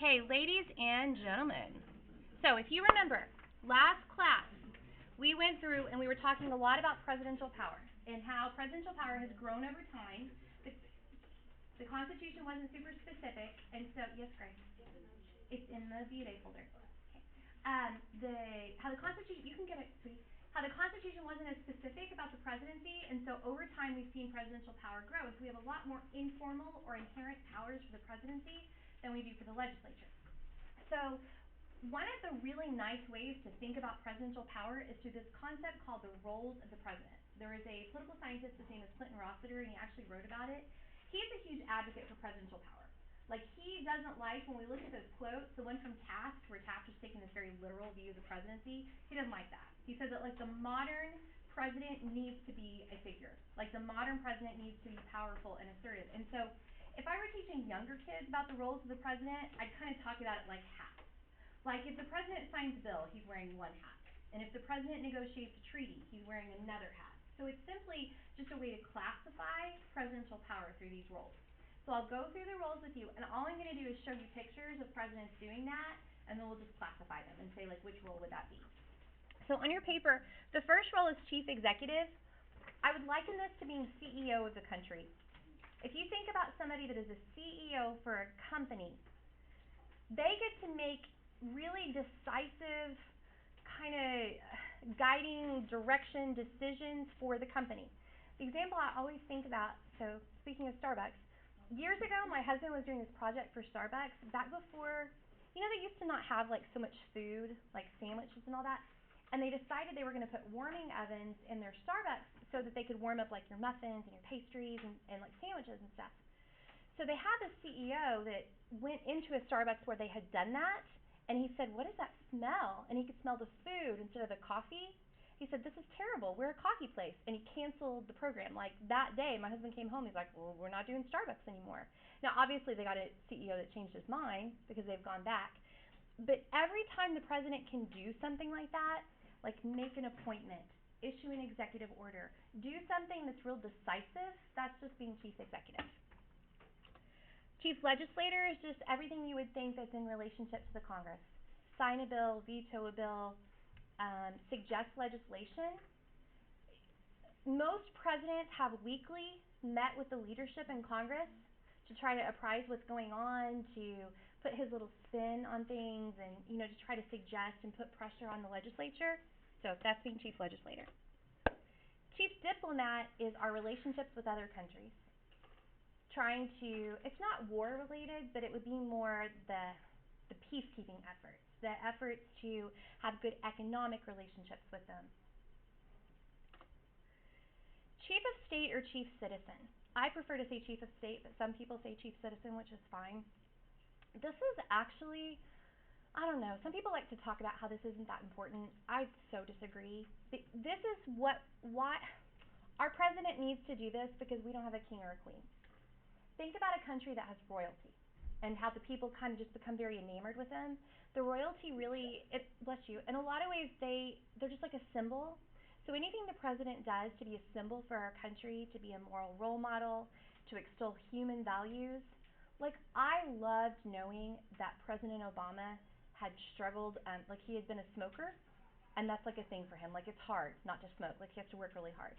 Okay, ladies and gentlemen. So if you remember, last class, we went through and we were talking a lot about presidential power and how presidential power has grown over time. The Constitution wasn't super specific, and so, yes, Greg? It's in the View Day folder. Okay. How the Constitution, you can get it, sweetie. How the Constitution wasn't as specific about the presidency, and so over time we've seen presidential power grow. So we have a lot more informal or inherent powers for the presidency than we do for the legislature. So one of the really nice ways to think about presidential power is through this concept called the roles of the president. There is a political scientist, his name is Clinton Rossiter, and he actually wrote about it. He's a huge advocate for presidential power. Like, he doesn't like, when we look at those quotes, the one from Taft, where Taft is taking this very literal view of the presidency, he doesn't like that. He says that, like, the modern president needs to be a figure. Like, the modern president needs to be powerful and assertive. And so, if I were teaching younger kids about the roles of the president, I'd kind of talk about it like hats. Like, if the president signs a bill, he's wearing one hat. And if the president negotiates a treaty, he's wearing another hat. So it's simply just a way to classify presidential power through these roles. So I'll go through the roles with you, and all I'm going to do is show you pictures of presidents doing that, and then we'll just classify them and say, like, which role would that be. So on your paper, the first role is chief executive. I would liken this to being CEO of the country. If you think about somebody that is a CEO for a company, they get to make really decisive, kind of guiding direction decisions for the company. The example I always think about, so speaking of Starbucks, years ago my husband was doing this project for Starbucks back before, they used to not have like so much food, like sandwiches and all that, and they decided they were going to put warming ovens in their Starbucks so that they could warm up like your muffins and your pastries and like sandwiches and stuff. So they had this CEO that went into a Starbucks where they had done that, and he said, "What is that smell?" And he could smell the food instead of the coffee. He said, "This is terrible. We're a coffee place." And he canceled the program. Like, that day, my husband came home. He's like, "Well, we're not doing Starbucks anymore." Now, obviously, they got a CEO that changed his mind because they've gone back. But every time the president can do something like that, like make an appointment, issue an executive order, do something that's real decisive, that's just being chief executive. Chief legislator is just everything you would think that's in relationship to the Congress. Sign a bill, veto a bill, suggest legislation. Most presidents have weekly met with the leadership in Congress to try to apprise what's going on, to put his little spin on things, and to try to suggest and put pressure on the legislature. So that's being chief legislator. Chief diplomat is our relationships with other countries. Trying to, it's not war related, but it would be more the peacekeeping efforts, the efforts to have good economic relationships with them. Chief of state or chief citizen. I prefer to say chief of state, but some people say chief citizen, which is fine. This is actually, I don't know, some people like to talk about how this isn't that important. I so disagree. This is why our president needs to do this, because we don't have a king or a queen. Think about a country that has royalty and how the people kind of just become very enamored with them. The royalty really, bless you, in a lot of ways they're just like a symbol. So anything the president does to be a symbol for our country, to be a moral role model, to extol human values. Like, I loved knowing that President Obama had struggled, like he had been a smoker, and that's like a thing for him. Like, it's hard not to smoke, like he has to work really hard.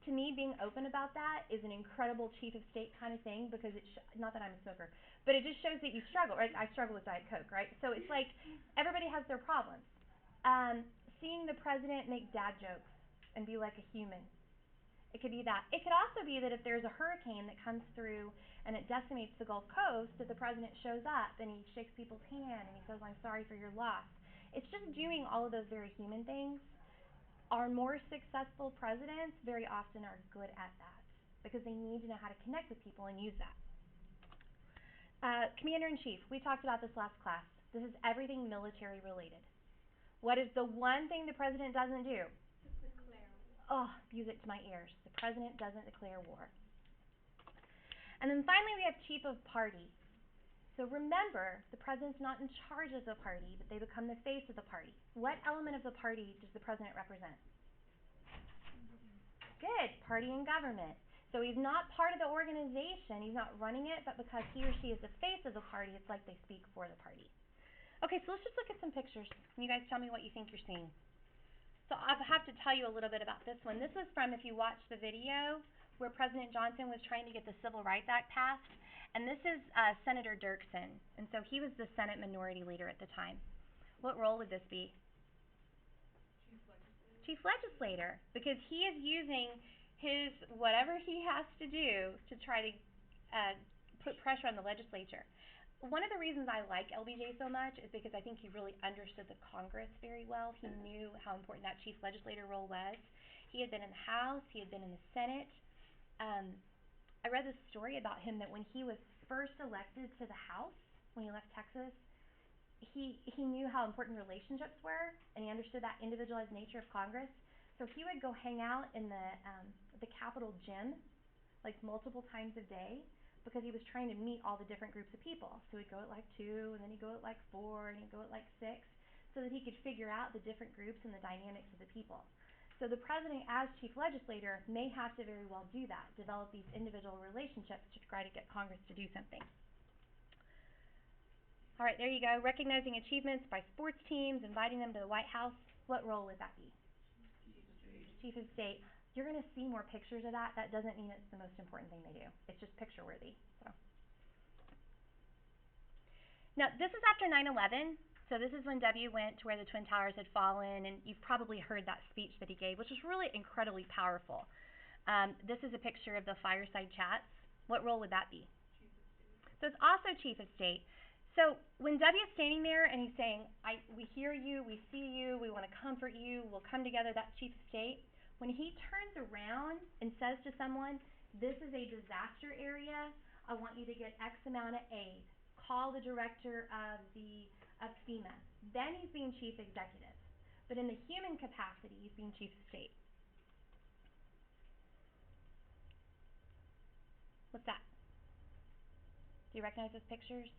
To me, being open about that is an incredible chief of state kind of thing, because not that I'm a smoker, but it just shows that you struggle, right? I struggle with Diet Coke, right? So it's like everybody has their problems. Seeing the president make dad jokes and be like a human. It could be that. It could also be that if there's a hurricane that comes through and it decimates the Gulf Coast, that the president shows up and he shakes people's hand and he says, "I'm sorry for your loss." It's just doing all of those very human things. Our more successful presidents very often are good at that, because they need to know how to connect with people and use that. Commander-in-Chief, we talked about this last class. This is everything military related. What is the one thing the president doesn't do? Declare. Oh, music to my ears. The president doesn't declare war. And then finally we have chief of party. So remember, the president's not in charge of the party, but they become the face of the party. What element of the party does the president represent? Good, party and government. So he's not part of the organization, he's not running it, but because he or she is the face of the party, it's like they speak for the party. Okay, so let's just look at some pictures. You guys tell me what you think you're seeing. So I have to tell you a little bit about this one. This was from, if you watch the video, where President Johnson was trying to get the Civil Rights Act passed. And this is Senator Dirksen. And so he was the Senate Minority Leader at the time. What role would this be? Chief Legislator. Because he is using his, whatever he has to do to try to put pressure on the legislature. One of the reasons I like LBJ so much is because I think he really understood the Congress very well. He knew how important that chief legislator role was. He had been in the House, he had been in the Senate. I read this story about him that when he was first elected to the House, when he left Texas, he knew how important relationships were, and he understood that individualized nature of Congress. So he would go hang out in the Capitol gym, like multiple times a day, because he was trying to meet all the different groups of people. So he'd go at like 2, and then he'd go at like 4, and he'd go at like 6, so that he could figure out the different groups and the dynamics of the people. So the president, as chief legislator, may have to very well do that, develop these individual relationships to try to get Congress to do something. All right, there you go. Recognizing achievements by sports teams, inviting them to the White House. What role would that be? Chief of State. You're going to see more pictures of that. That doesn't mean it's the most important thing they do. It's just picture worthy. So. Now, this is after 9/11. So this is when W went to where the Twin Towers had fallen, and you've probably heard that speech that he gave, which was really incredibly powerful. This is a picture of the fireside chats. What role would that be? So it's also Chief of State. So when W is standing there and he's saying, we hear you, we see you, we want to comfort you, we'll come together, that's Chief of State. When he turns around and says to someone, this is a disaster area, I want you to get X amount of aid. Call the director of FEMA. Then he's being chief executive. But in the human capacity, he's being chief of state. What's that? Do you recognize those pictures?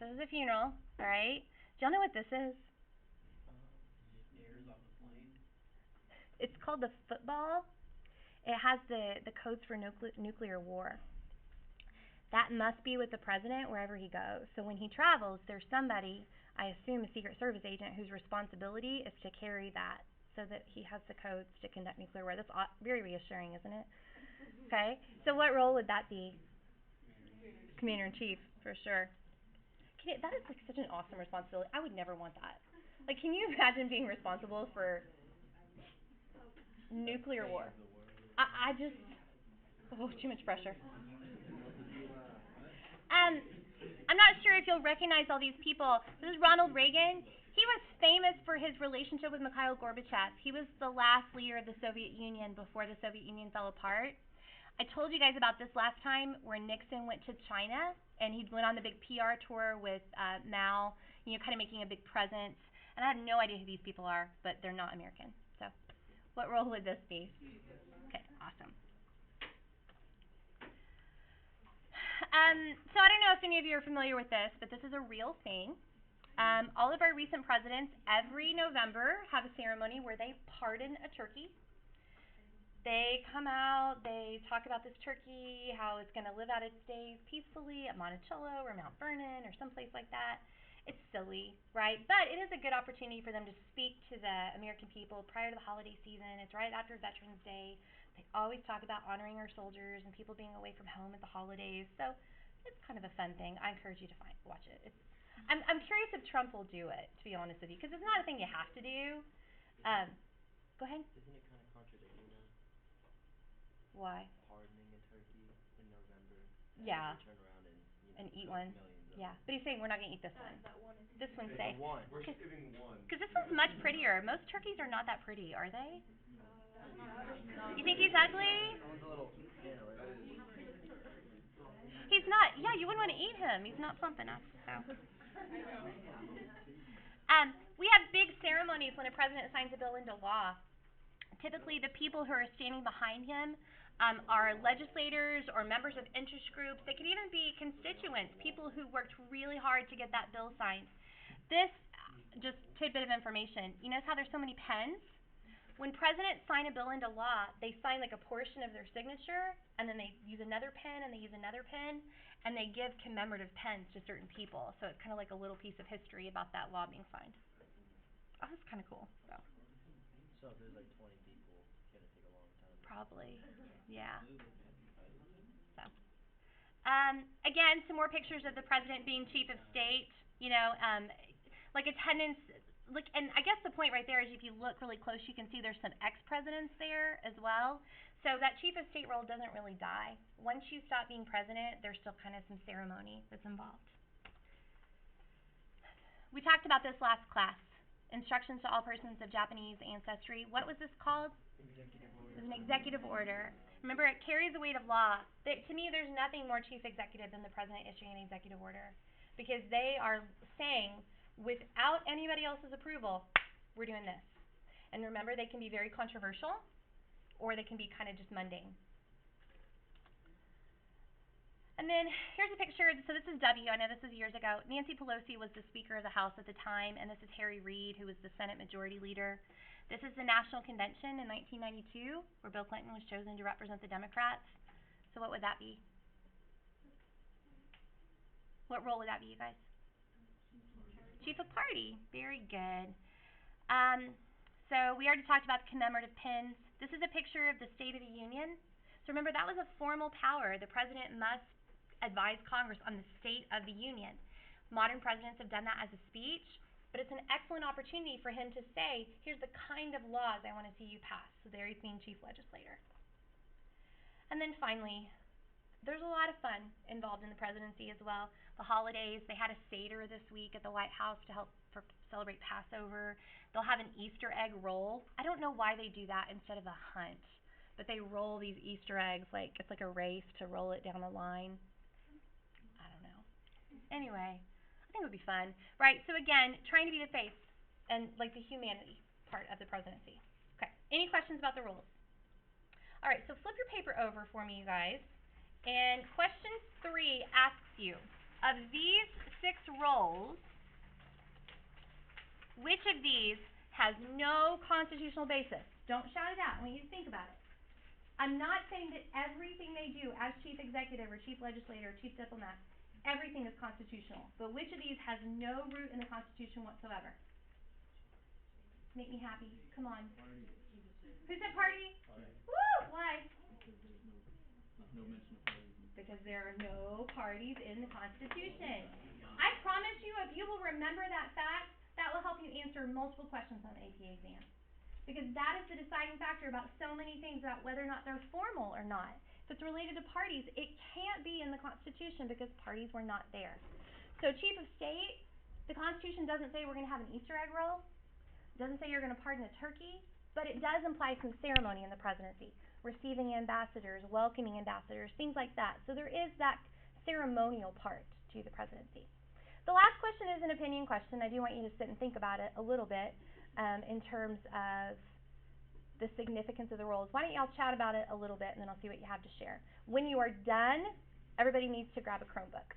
This is a funeral, all right? Do y'all know what this is? Stairs off the plane. It's called the football. It has the codes for nuclear war. That must be with the president wherever he goes. So when he travels, there's somebody, I assume a Secret Service agent, whose responsibility is to carry that so that he has the codes to conduct nuclear war. That's very reassuring, isn't it? Okay. So what role would that be? Commander-in-Chief, for sure. That is like such an awesome responsibility. I would never want that. Like, can you imagine being responsible for nuclear war? I just, too much pressure. I'm not sure if you'll recognize all these people. This is Ronald Reagan. He was famous for his relationship with Mikhail Gorbachev. He was the last leader of the Soviet Union before the Soviet Union fell apart. I told you guys about this last time where Nixon went to China and he went on the big PR tour with Mao, kind of making a big presence. And I have no idea who these people are, but they're not American. So what role would this be? Okay, awesome. So I don't know if any of you are familiar with this, but this is a real thing. All of our recent presidents, every November, have a ceremony where they pardon a turkey. They come out, they talk about this turkey, how it's going to live out its days peacefully at Monticello or Mount Vernon or someplace like that. It's silly, right? But it is a good opportunity for them to speak to the American people prior to the holiday season. It's right after Veterans Day. They always talk about honoring our soldiers and people being away from home at the holidays. So it's kind of a fun thing. I encourage you to watch it. I'm curious if Trump will do it, to be honest with you, because it's not a thing you have to do. Go ahead. Isn't it kind of contradicting that? Why? Pardoning a turkey in November. Yeah. Turn around and eat one. Yeah, but he's saying we're not going to eat this one. This one's safe. We're giving one. Because this one's much prettier. Most turkeys are not that pretty, are they? You think he's ugly? He's not. Yeah, you wouldn't want to eat him. He's not plump enough. So. We have big ceremonies when a president signs a bill into law. Typically, the people who are standing behind him are legislators or members of interest groups. They could even be constituents, people who worked really hard to get that bill signed. This, just tidbit of information, you notice how there's so many pens? When presidents sign a bill into law, they sign like a portion of their signature, and then they use another pen, and they use another pen, and they give commemorative pens to certain people. So it's kind of like a little piece of history about that law being signed. Oh, that's kind of cool. So if there's like 20 people, it's gonna take a long time. Probably, yeah. So, again, some more pictures of the president being chief of state. You know, like attendance. Look, and I guess the point right there is if you look really close, you can see there's some ex-presidents there as well. So that chief of state role doesn't really die. Once you stop being president, there's still kind of some ceremony that's involved. We talked about this last class. Instructions to all persons of Japanese ancestry. What was this called? Executive order. It was an executive order. Remember, it carries the weight of law. To me, there's nothing more chief executive than the president issuing an executive order, because they are saying, without anybody else's approval, we're doing this. And remember, they can be very controversial, or they can be kind of just mundane. And then here's a picture. So this is W. I know this was years ago. Nancy Pelosi was the Speaker of the House at the time, and this is Harry Reid, who was the Senate Majority Leader. This is the National Convention in 1992, where Bill Clinton was chosen to represent the Democrats. So what would that be? What role would that be, you guys? Chief of Party. Very good. So we already talked about the commemorative pins. This is a picture of the State of the Union. So remember, that was a formal power. The president must advise Congress on the state of the union. Modern presidents have done that as a speech, but it's an excellent opportunity for him to say, here's the kind of laws I want to see you pass. So there he's being chief legislator. And then finally, there's a lot of fun involved in the presidency as well. The holidays, they had a Seder this week at the White House to help celebrate Passover. They'll have an Easter egg roll. I don't know why they do that instead of a hunt, but they roll these Easter eggs like it's like a race to roll it down the line. I don't know. Anyway, I think it would be fun. Right, so again, trying to be the face and like the humanity part of the presidency. Okay, any questions about the rules? All right, so flip your paper over for me, you guys. And question 3 asks you, of these 6 roles, which of these has no constitutional basis? Don't shout it out. I want you to think about it. I'm not saying that everything they do as chief executive or chief legislator or chief diplomat, everything is constitutional. But which of these has no root in the Constitution whatsoever? Make me happy. Come on. Party. Who said party? Party. Woo! Why? Because there's no mention of parties. Because there are no parties in the Constitution. I promise you, if you will remember that fact, that will help you answer multiple questions on the APA exam. Because that is the deciding factor about so many things about whether or not they're formal or not. If it's related to parties, it can't be in the Constitution because parties were not there. So Chief of State, the Constitution doesn't say we're going to have an Easter egg roll. It doesn't say you're going to pardon a turkey. But it does imply some ceremony in the presidency. Receiving ambassadors, welcoming ambassadors, things like that. So there is that ceremonial part to the presidency. The last question is an opinion question. I do want you to sit and think about it a little bit in terms of the significance of the roles. Why don't y'all chat about it a little bit, and then I'll see what you have to share. When you are done, everybody needs to grab a Chromebook.